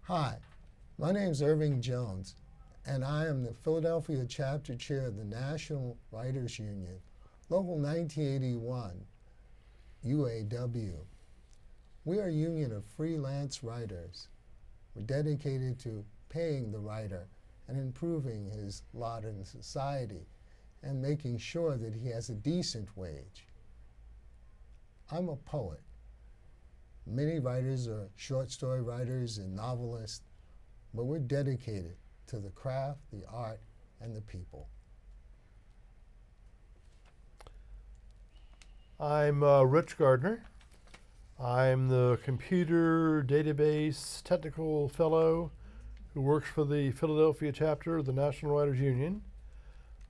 Hi, my name is Irving Jones, and I am the Philadelphia Chapter Chair of the National Writers Union, Local 1981, UAW. We are a union of freelance writers. We're dedicated to paying the writer and improving his lot in society and making sure that he has a decent wage. I'm a poet. Many writers are short story writers and novelists, but we're dedicated to the craft, the art, and the people. I'm Rich Gardner. I'm the computer database technical fellow who works for the Philadelphia chapter of the National Writers Union.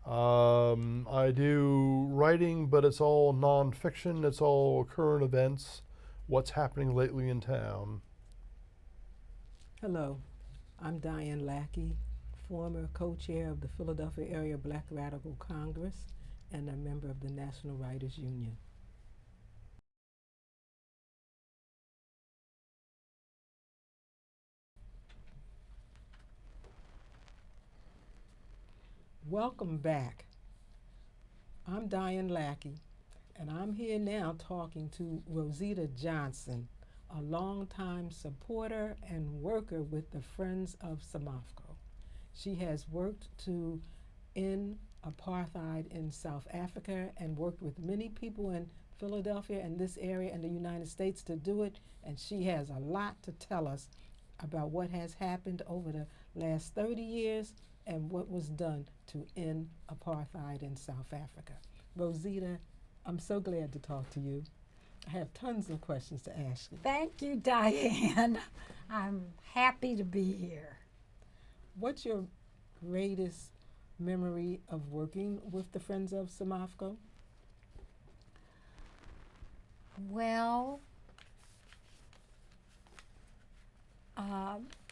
I do writing, but it's all nonfiction. It's all current events, what's happening lately in town. Hello, I'm Diane Lackey, former co-chair of the Philadelphia Area Black Radical Congress and a member of the National Writers Union. Welcome back. I'm Diane Lackey, and I'm here now talking to Rosita Johnson, a longtime supporter and worker with the Friends of Samafco. She has worked to end apartheid in South Africa and worked with many people in Philadelphia and this area and the United States to do it, and she has a lot to tell us about what has happened over the last 30 years and what was done to end apartheid in South Africa. Rosita, I'm so glad to talk to you. I have tons of questions to ask you. Thank you, Diane. I'm happy to be here. What's your greatest memory of working with the Friends of Samafco? Well,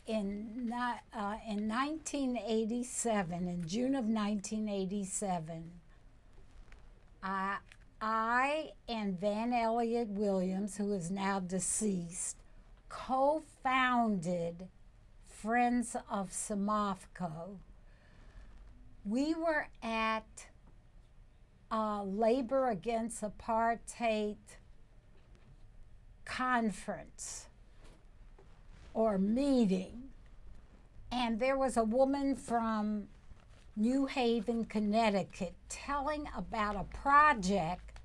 in 1987, in June of 1987, I and Van Elliott Williams, who is now deceased, co-founded Friends of Samafco. We were at a Labor Against Apartheid conference or meeting, and there was a woman from New Haven, Connecticut, telling about a project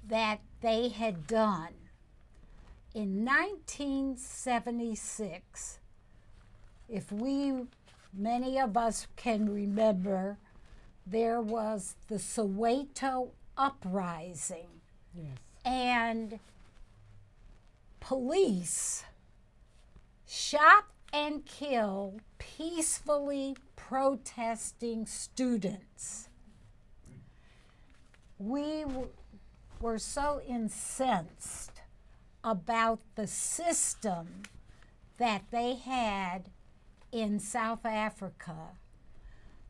that they had done. In 1976, many of us can remember, there was the Soweto uprising. Yes. And police shot and killed peacefully protesting students. We were so incensed about the system that they had in South Africa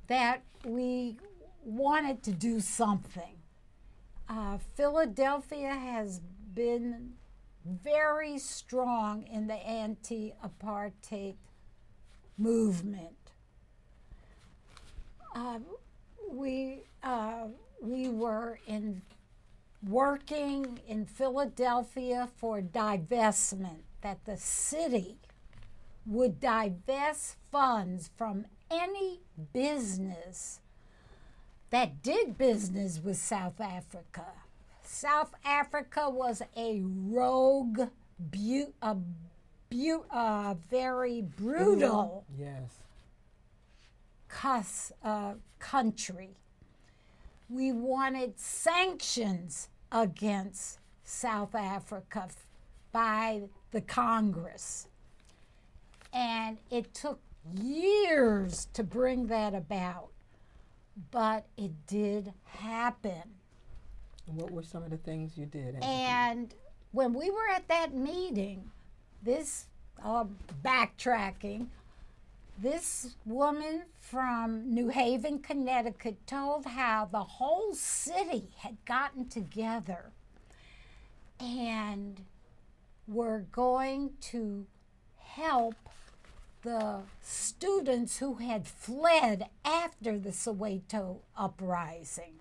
that we wanted to do something. Philadelphia has been very strong in the anti-apartheid movement. We were working in Philadelphia for divestment, that the city would divest funds from any business that did business with South Africa. South Africa was a rogue, very brutal Yes. country. We wanted sanctions against South Africa by the Congress. And it took years to bring that about, but it did happen. And what were some of the things you did? And when we were at that meeting, this backtracking, this woman from New Haven, Connecticut, told how the whole city had gotten together and were going to help the students who had fled after the Soweto uprising.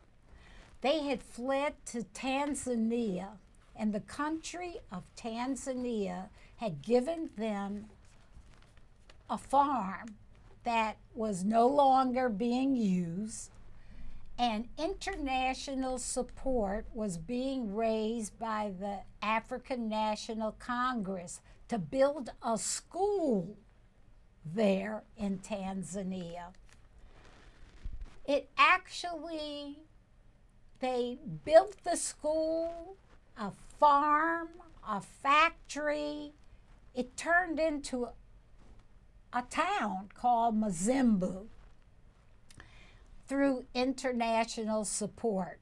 They had fled to Tanzania, and the country of Tanzania had given them a farm that was no longer being used, and international support was being raised by the African National Congress to build a school there in Tanzania. They built the school, a farm, a factory. It turned into a town called Mazimbu through international support.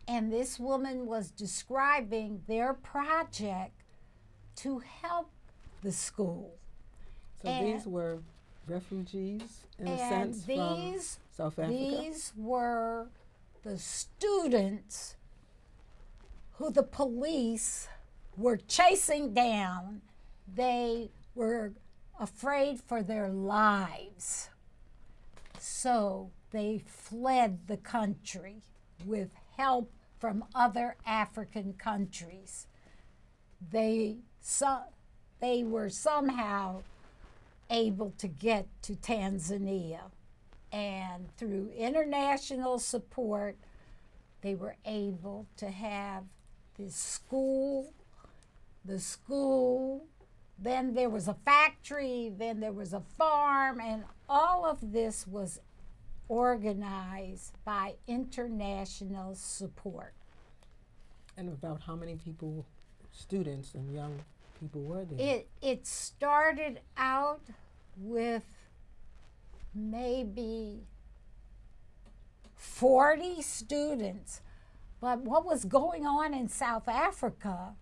And this woman was describing their project to help the school. So these were refugees, in a sense, from South Africa? These were the students who the police were chasing down. They were afraid for their lives. So they fled the country with help from other African countries. They were somehow able to get to Tanzania, and through international support, they were able to have this school, the school, then there was a factory, then there was a farm, and all of this was organized by international support. And about how many people, students and young people were there? It started out with maybe 40 students, but what was going on in South Africa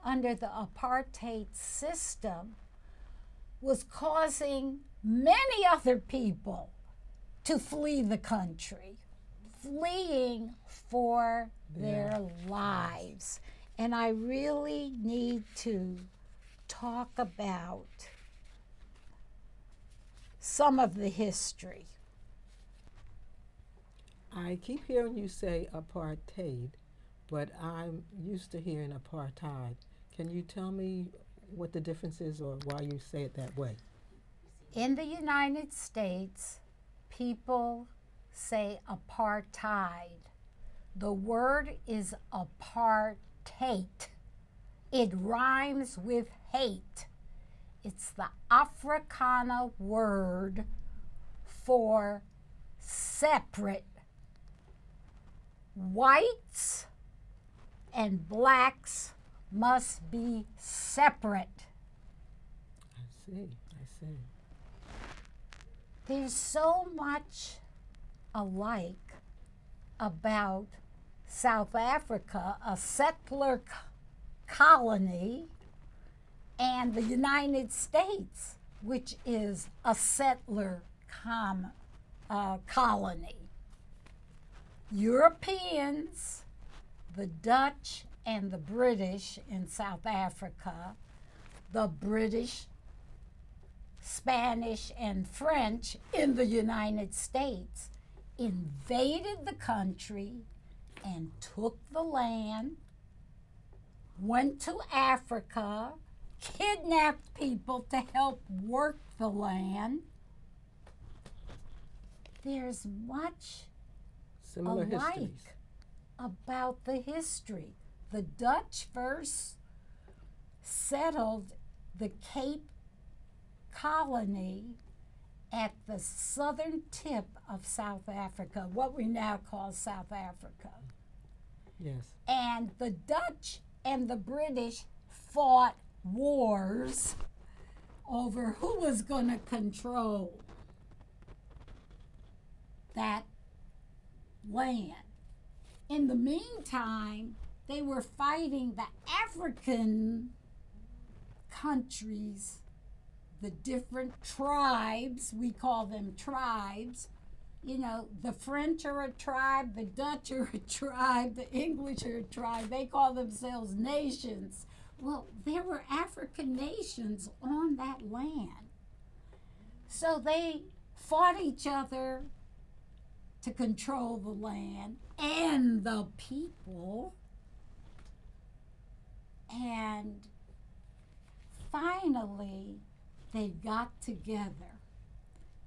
under the apartheid system was causing many other people to flee the country, fleeing for their lives. And I really need to talk about some of the history. I keep hearing you say apartheid, but I'm used to hearing apartheid. Can you tell me what the difference is or why you say it that way? In the United States, people say apartheid. The word is apartheid. It rhymes with hate. It's the Afrikaner word for separate. Whites and blacks must be separate. I see. There's so much alike about South Africa, a settler colony, and the United States, which is a settler colony. Europeans, the Dutch and the British in South Africa, the British, Spanish, and French in the United States invaded the country and took the land, went to Africa, kidnapped people to help work the land. There's much similar alike histories about the history. The Dutch first settled the Cape Colony at the southern tip of South Africa, what we now call South Africa. Yes. And the Dutch and the British fought wars over who was going to control that land. In the meantime, they were fighting the African countries, the different tribes, we call them tribes. You know, the French are a tribe, the Dutch are a tribe, the English are a tribe. They call themselves nations. Well, there were African nations on that land. So they fought each other to control the land and the people. And finally, they got together.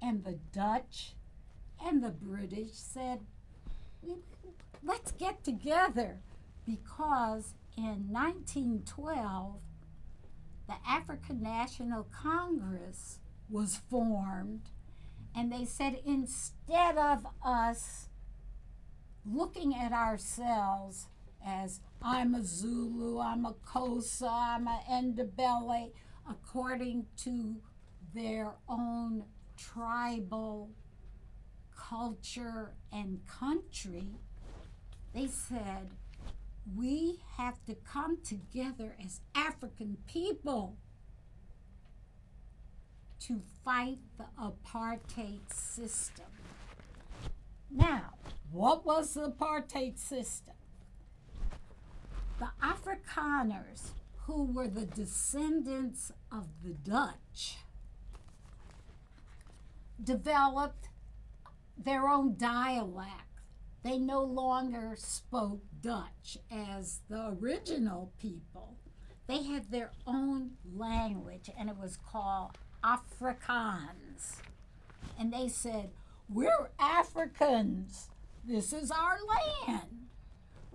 And the Dutch and the British said, let's get together, because in 1912, the African National Congress was formed, and they said, instead of us looking at ourselves as I'm a Zulu, I'm a Xhosa, I'm a Ndebele, according to their own tribal culture and country, they said, we have to come together as African people to fight the apartheid system. Now, what was the apartheid system? The Afrikaners, who were the descendants of the Dutch, developed their own dialect. They no longer spoke Dutch as the original people. They had their own language, and it was called Afrikaans. And they said, we're Africans. This is our land.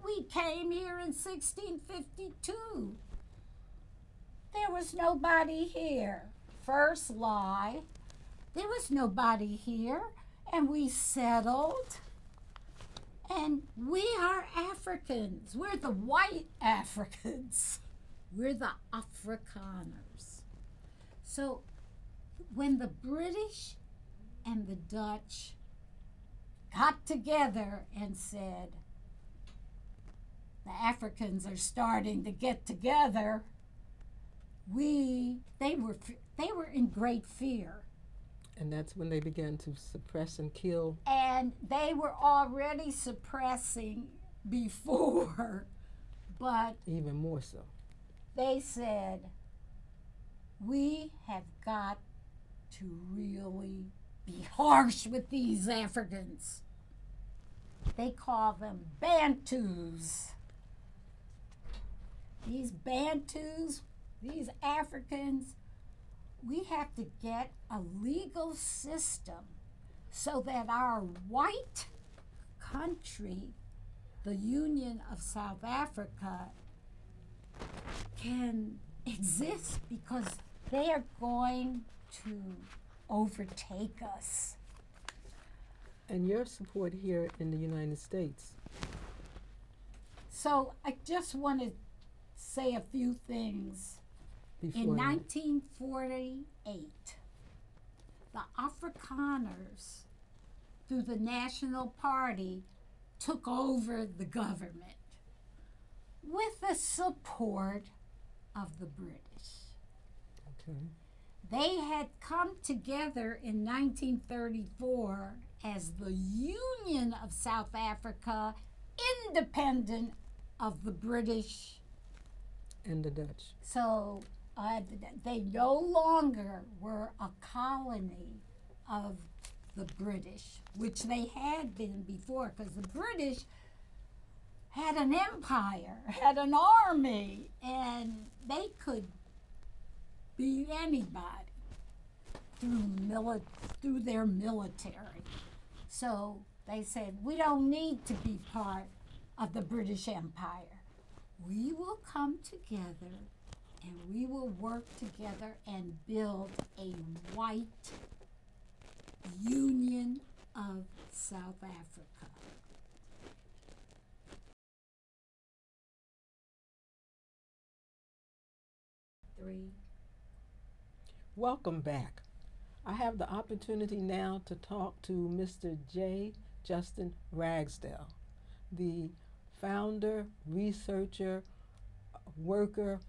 We came here in 1652. There was nobody here. First lie. There was nobody here, and we settled. And we are Africans. We're the white Africans. We're the Afrikaners. So when the British and the Dutch got together and said, the Africans are starting to get together, they were in great fear. And that's when they began to suppress and kill. And they were already suppressing before, but even more so. They said, we have got to really be harsh with these Africans. They call them Bantus. These Bantus, these Africans, we have to get a legal system so that our white country, the Union of South Africa, can exist, because they are going to overtake us. And your support here in the United States. So I just want to say a few things. In 1948, the Afrikaners, through the National Party, took over the government with the support of the British. Okay. They had come together in 1934 as the Union of South Africa, independent of the British And the Dutch. So they no longer were a colony of the British, which they had been before, because the British had an empire, had an army, and they could beat anybody through their military. So they said, we don't need to be part of the British Empire. We will come together and we will work together and build a white Union of South Africa. Welcome back. I have the opportunity now to talk to Mr. J. Justin Ragsdale, the founder, researcher, worker,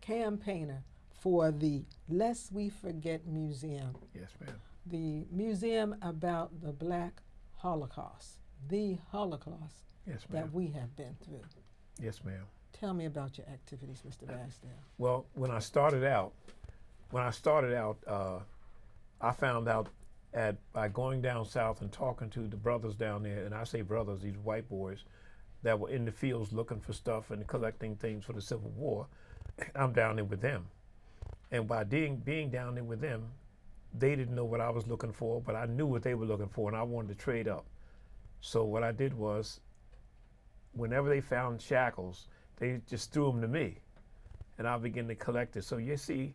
campaigner for the Lest We Forget Museum. Yes, ma'am. The museum about the Black Holocaust, the Holocaust Yes, that ma'am. we have been through. Yes, ma'am. Tell me about your activities, Mr. Ragsdale. Well, when I started out, I found out by going down south and talking to the brothers down there, and I say brothers, these white boys that were in the fields looking for stuff and collecting things for the Civil War. I'm down there with them. And by being down there with them, they didn't know what I was looking for, but I knew what they were looking for, and I wanted to trade up. So what I did was, whenever they found shackles, they just threw them to me, and I began to collect it. So you see,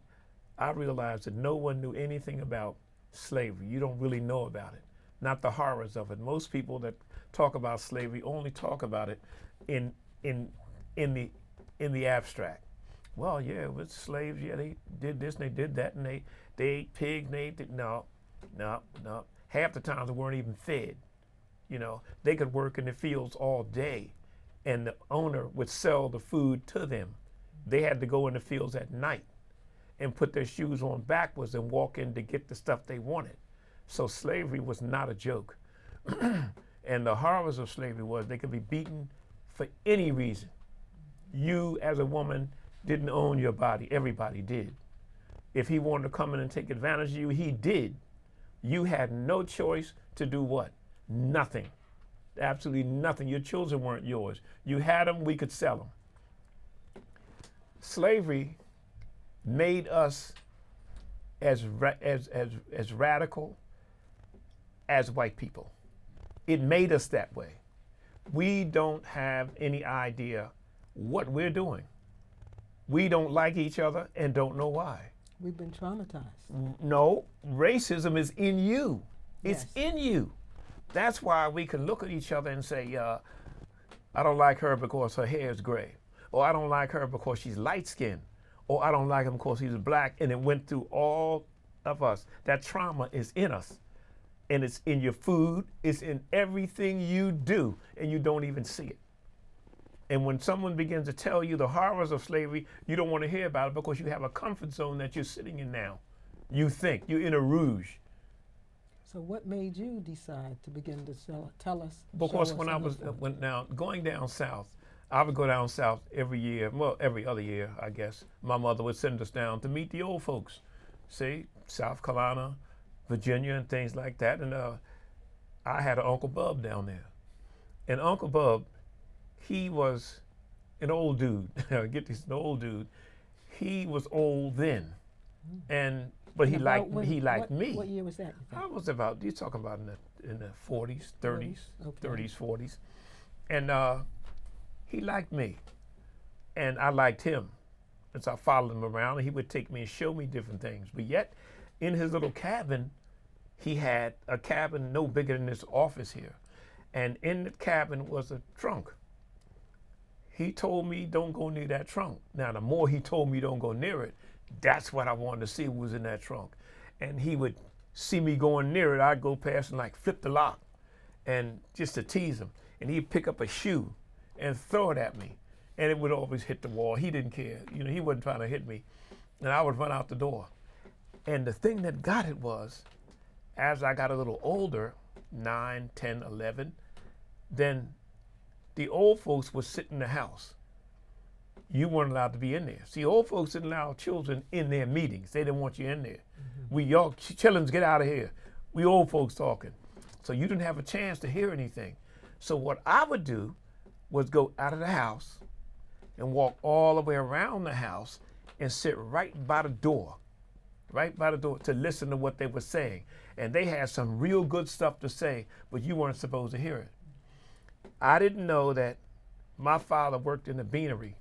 I realized that no one knew anything about slavery. You don't really know about it, not the horrors of it. Most people that talk about slavery only talk about it in the abstract. Well, yeah, it was slaves. Yeah, they did this and they did that, and they ate pigs. And they did no. Half the times they weren't even fed. You know, they could work in the fields all day, and the owner would sell the food to them. They had to go in the fields at night and put their shoes on backwards and walk in to get the stuff they wanted. So slavery was not a joke. And the horrors of slavery was they could be beaten for any reason. You, as a woman, didn't own your body. Everybody did. If he wanted to come in and take advantage of you, he did. You had no choice to do what? Nothing. Absolutely nothing. Your children weren't yours. You had them, we could sell them. Slavery made us as radical as white people. It made us that way. We don't have any idea what we're doing. We don't like each other and don't know why. We've been traumatized. No, racism is in you. It's Yes. in you. That's why we can look at each other and say, I don't like her because her hair is gray. Or I don't like her because she's light-skinned. Or I don't like him because he's black. And it went through all of us. That trauma is in us. And it's in your food. It's in everything you do. And you don't even see it. And when someone begins to tell you the horrors of slavery, you don't want to hear about it because you have a comfort zone that you're sitting in now. You think you're in a rouge. So what made you decide to begin to tell us? Because show when us I on the was front? going down south, I would go down south every year, well, every other year, I guess. My mother would send us down to meet the old folks, see, South Carolina, Virginia, and things like that. And I had an Uncle Bub down there. And Uncle Bub, he was an old dude. Get this, an old dude. He was old then, but he And liked about he liked what, me. What year was that? You think? I was about, you're talking about in the 40s, 30s, Okay. 30s, 40s. And he liked me. And I liked him. And so I followed him around, and he would take me and show me different things. But yet, in his little cabin, he had a cabin no bigger than this office here. And in the cabin was a trunk. He told me, don't go near that trunk. Now, the more he told me don't go near it, that's what I wanted to see was in that trunk. And he would see me going near it. I'd go past and like flip the lock and just to tease him. And he'd pick up a shoe and throw it at me. And it would always hit the wall. He didn't care. You know, he wasn't trying to hit me. And I would run out the door. And the thing that got it was, as I got a little older, 9, 10, 11, then the old folks would sit in the house. You weren't allowed to be in there. See, old folks didn't allow children in their meetings. They didn't want you in there. Mm-hmm. We y'all chillins, get out of here. We old folks talking. So you didn't have a chance to hear anything. So what I would do was go out of the house and walk all the way around the house and sit right by the door to listen to what they were saying. And they had some real good stuff to say, but you weren't supposed to hear it. I didn't know that my father worked in the beanery.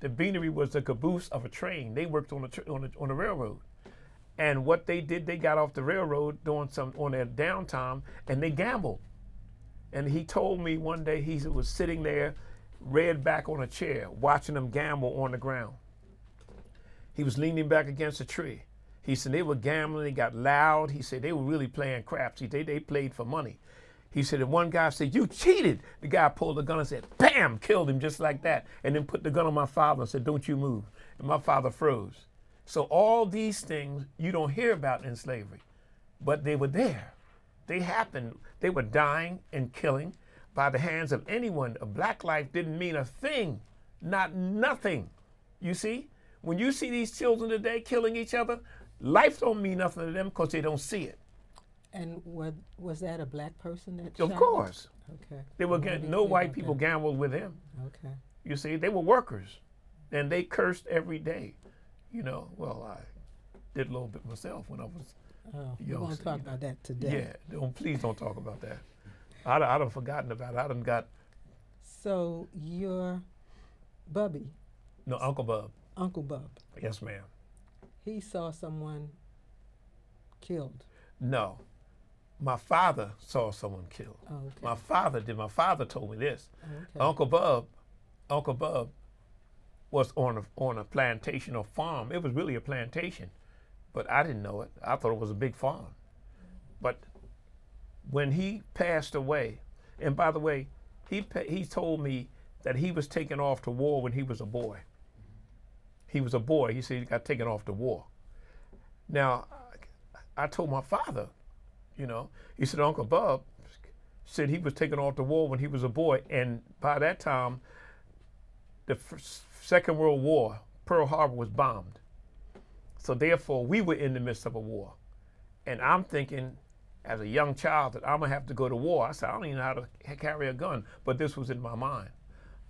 The beanery was the caboose of a train. They worked on the railroad. And what they did, they got off the railroad on their downtime, and they gambled. And he told me one day he was sitting there, read back on a chair, watching them gamble on the ground. He was leaning back against a tree. He said they were gambling, they got loud. He said they were really playing craps. They played for money. He said, and one guy said, you cheated. The guy pulled the gun and said, bam, killed him just like that. And then put the gun on my father and said, don't you move. And my father froze. So all these things you don't hear about in slavery, but they were there. They happened. They were dying and killing by the hands of anyone. A black life didn't mean a thing, not nothing. You see? When you see these children today killing each other, Life don't mean nothing to them because they don't see it. And was that a black person that Of shot? course. Okay. They were I wanna be no clear white about people that. gambled with him. Okay. You see, they were workers, and they cursed every day. You know, well, I did a little bit myself when I was Oh, we young. won't so, talk you know. about that today. Yeah, please don't talk about that. I done forgotten about it. I done got, So your Bubby, no, Uncle Bub. Uncle Bub, Yes, ma'am. he saw someone killed. No, my father saw someone killed. Oh, okay. My father did. My father told me this. Okay. Uncle Bub was on a plantation or farm. It was really a plantation, but I didn't know it. I thought it was a big farm. But when he passed away, and by the way, he told me that he was taken off to war when he was a boy. He was a boy. He said he got taken off to war. Now, I told my father, you know, he said Uncle Bub said he was taken off to war when he was a boy, and by that time, the Second World War, Pearl Harbor was bombed. So therefore, we were in the midst of a war. And I'm thinking, as a young child, that I'm gonna have to go to war. I said, I don't even know how to carry a gun, but this was in my mind.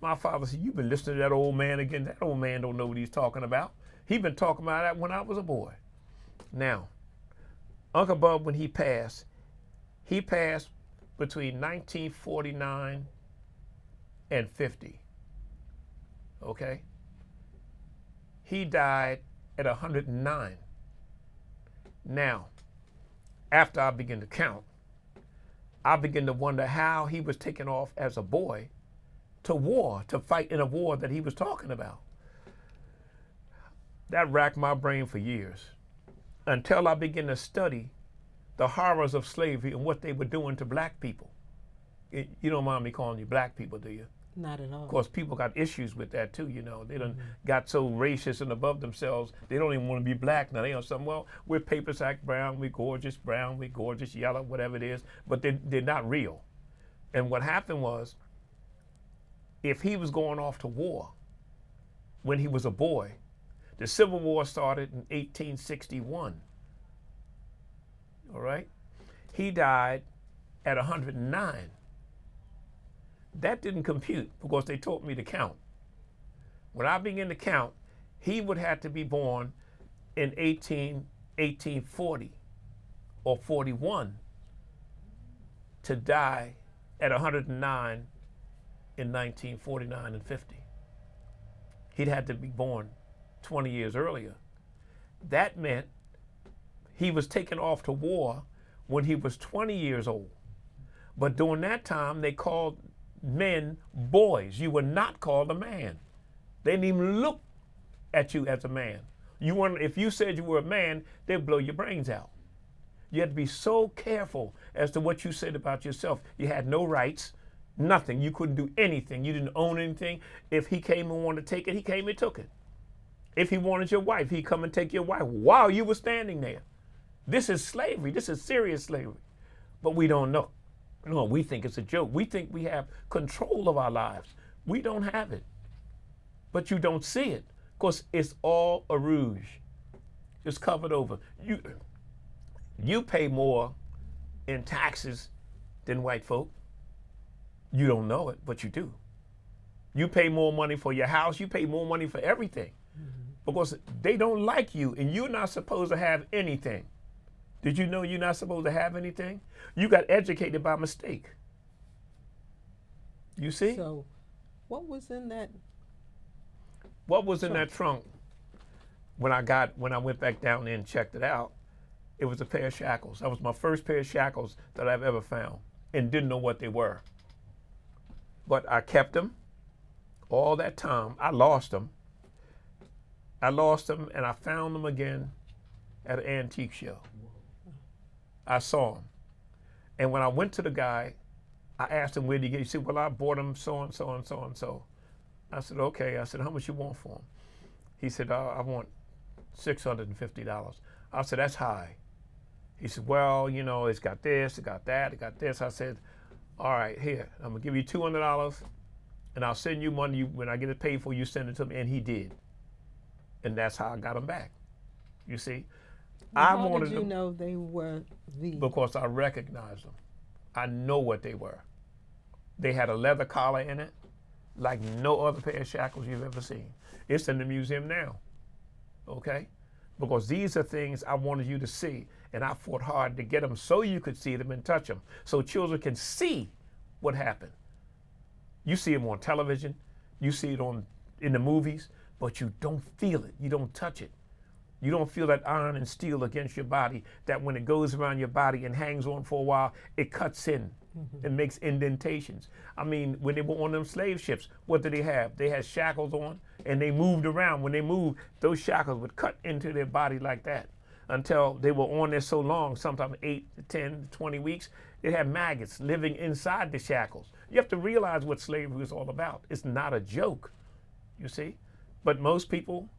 My father said, you've been listening to that old man again. That old man don't know what he's talking about. He's been talking about that when I was a boy. Now, Uncle Bub, when he passed between 1949 and 50. Okay? He died at 109. Now, after I began to count, I began to wonder how he was taken off as a boy to war, to fight in a war that he was talking about. That racked my brain for years until I began to study the horrors of slavery and what they were doing to black people. You don't mind me calling you black people, do you? Not at all. Of course, people got issues with that too, you know. They done got so racist and above themselves, they don't even want to be black now. They know something, well, we're paper sack brown, we're gorgeous brown, we're gorgeous yellow, whatever it is, but they're not real. And what happened was, if he was going off to war when he was a boy, the Civil War started in 1861, all right? He died at 109. That didn't compute because they taught me to count. When I began to count, he would have to be born in 1840 or 41 to die at 109 in 1949 and 50. He'd had to be born 20 years earlier. That meant he was taken off to war when he was 20 years old. But during that time, they called men boys. You were not called a man. They didn't even look at you as a man. You weren't, if you said you were a man, they'd blow your brains out. You had to be so careful as to what you said about yourself. You had no rights, nothing. You couldn't do anything. You didn't own anything. If he came and wanted to take it, he came and took it. If he wanted your wife, he'd come and take your wife while you were standing there. This is slavery. This is serious slavery. But we don't know. No, we think it's a joke. We think we have control of our lives. We don't have it. But you don't see it because it's all a rouge. It's covered over. You pay more in taxes than white folk. You don't know it, but you do. You pay more money for your house. You pay more money for everything because they don't like you and you're not supposed to have anything. Did you know you're not supposed to have anything? You got educated by mistake. You see? So, what was in that? What was in that trunk when I went back down there and checked it out? It was a pair of shackles. That was my first pair of shackles that I've ever found and didn't know what they were. But I kept them all that time. I lost them and I found them again at an antique show. I saw him. And when I went to the guy, I asked him, where did you get? He said, well, I bought him so and so and so and so. I said, okay. I said, how much you want for him? He said, I want $650. I said, that's high. He said, well, you know, it's got this, it got that, it got this. I said, all right, here, I'm gonna give you $200 and I'll send you money. When I get it paid for, you send it to me. And he did. And that's how I got him back. You see? How did you know they were the? Because I recognized them. I know what they were. They had a leather collar in it, like no other pair of shackles you've ever seen. It's in the museum now, okay? Because these are things I wanted you to see, and I fought hard to get them so you could see them and touch them, so children can see what happened. You see them on television, you see it in the movies, but you don't feel it, you don't touch it. You don't feel that iron and steel against your body, that when it goes around your body and hangs on for a while, it cuts in and makes indentations. I mean, when they were on them slave ships, what did they have? They had shackles on, and they moved around. When they moved, those shackles would cut into their body like that until they were on there so long, sometimes 8 to 10 to 20 weeks, they had maggots living inside the shackles. You have to realize what slavery is all about. It's not a joke, you see? But most people,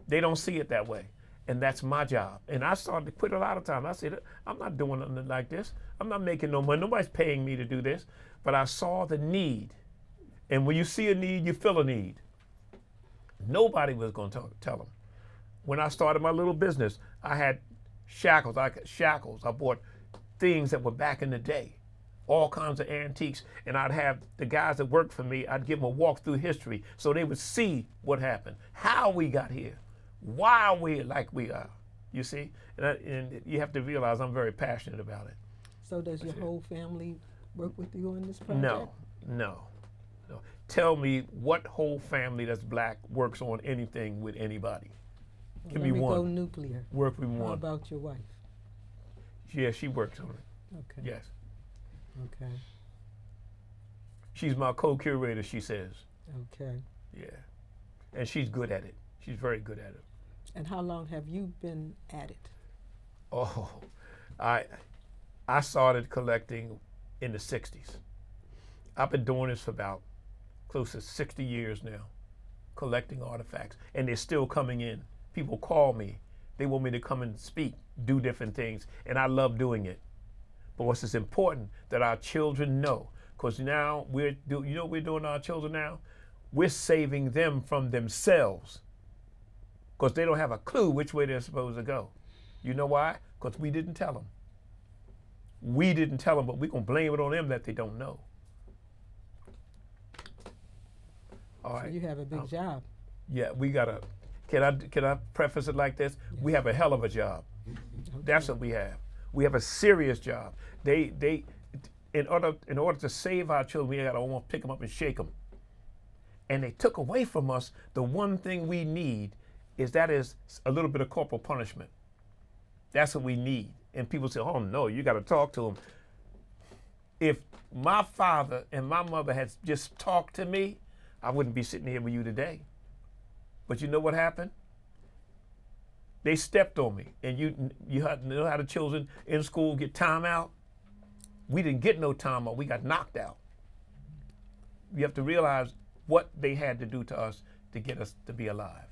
they don't see it that way. And that's my job. And I started to quit a lot of times. I said, I'm not doing nothing like this. I'm not making no money. Nobody's paying me to do this. But I saw the need. And when you see a need, you feel a need. Nobody was going to tell them. When I started my little business, I had shackles. I bought things that were back in the day, all kinds of antiques. And I'd have the guys that worked for me, I'd give them a walk through history so they would see what happened, how we got here, why we're like we are, you see? And you have to realize I'm very passionate about it. So does your whole family work with you on this project? No. Tell me what whole family that's black works on anything with anybody. Well, Give me one. Let me go nuclear. Work with How one. about your wife? Yeah, she works on it. Okay. Yes. Okay. She's my co-curator, she says. Okay. Yeah. And she's good at it. She's very good at it. And how long have you been at it? Oh, I started collecting in the 60s. I've been doing this for about close to 60 years now, collecting artifacts, and they're still coming in. People call me. They want me to come and speak, do different things, and I love doing it. But what's important that our children know, because now you know what we're doing to our children now? We're saving them from themselves, because they don't have a clue which way they're supposed to go. You know why? Because we didn't tell them. We didn't tell them, but we're going to blame it on them that they don't know. All right. So you have a big job. Yeah, we got to, can I preface it like this? Yes. We have a hell of a job. Okay. That's what we have. We have a serious job. In order to save our children, we got to almost pick them up and shake them. And they took away from us the one thing we need is a little bit of corporal punishment. That's what we need. And people say, oh no, you got to talk to them. If my father and my mother had just talked to me, I wouldn't be sitting here with you today. But you know what happened? They stepped on me. And you know how the children in school get time out? We didn't get no time out. We got knocked out. You have to realize what they had to do to us to get us to be alive.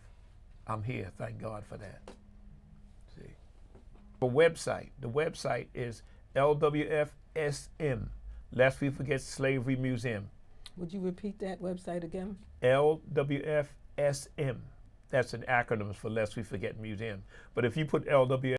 I'm here. Thank God for that. See. The website is LWFSM, Lest We Forget Slavery Museum. Would you repeat that website again? LWFSM. That's an acronym for Lest We Forget Museum. But if you put LWF